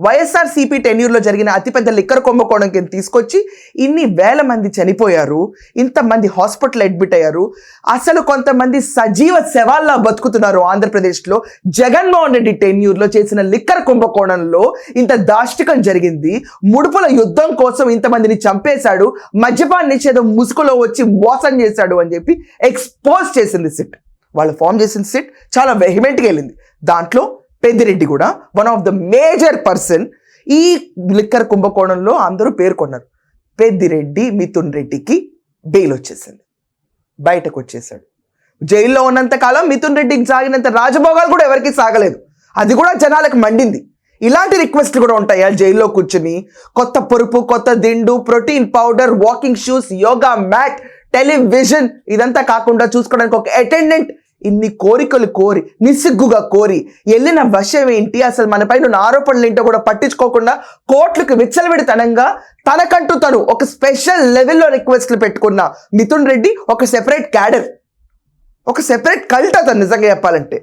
వైఎస్ఆర్సీపీ టెన్యూర్లో జరిగిన అతిపెద్ద లిక్కర్ కుంభకోణం కింద తీసుకొచ్చి ఇన్ని వేల మంది చనిపోయారు, ఇంతమంది హాస్పిటల్ అడ్మిట్ అయ్యారు, అసలు కొంతమంది సజీవ శవాల్లా బతుకుతున్నారు ఆంధ్రప్రదేశ్లో. జగన్మోహన్ రెడ్డి టెన్యూర్లో చేసిన లిక్కర్ కుంభకోణంలో ఇంత దాష్టికం జరిగింది, ముడుపుల యుద్ధం కోసం ఇంతమందిని చంపేశాడు, మద్యపాన నిషేధం ముసుగులో వచ్చి మోసం చేశాడు అని చెప్పి ఎక్స్పోజ్ చేసింది సిట్. వాళ్ళు ఫామ్ చేసిన సిట్ చాలా వెహిమెంట్గా వెళ్ళింది. దాంట్లో పెద్దిరెడ్డి కూడా one of the major person. ఈ లిక్కర్ కుంభకోణంలో అందరూ పేర్కొన్నారు. పెద్దిరెడ్డి మిథున్ రెడ్డికి బెయిల్ వచ్చేసింది, బయటకు వచ్చేసాడు. జైల్లో ఉన్నంత కాలం మిథున్ రెడ్డికి సాగినంత రాజభోగాలు కూడా ఎవరికి సాగలేదు. అది కూడా జనాలకు మండింది. ఇలాంటి రిక్వెస్ట్లు కూడా ఉంటాయా జైల్లో కూర్చుని? కొత్త పరుపు, కొత్త దిండు, protein powder, walking shoes, yoga mat, television, ఇదంతా కాకుండా చూసుకోవడానికి ఒక అటెండెంట్, ఇన్ని కోరికలు కోరి నిస్సిగ్గుగా కోరి వెళ్ళిన వశం ఏంటి? అసలు మన పైన ఉన్న ఆరోపణలు ఏంటో కూడా పట్టించుకోకుండా కోట్లకు విచ్చలవిడితనంగా తనకంటూ తను ఒక స్పెషల్ లెవెల్లో రిక్వెస్ట్లు పెట్టుకున్న మిథున్ రెడ్డి ఒక సెపరేట్ క్యాడర్, ఒక సెపరేట్ కల్ట్ అతను నిజంగా చెప్పాలంటే.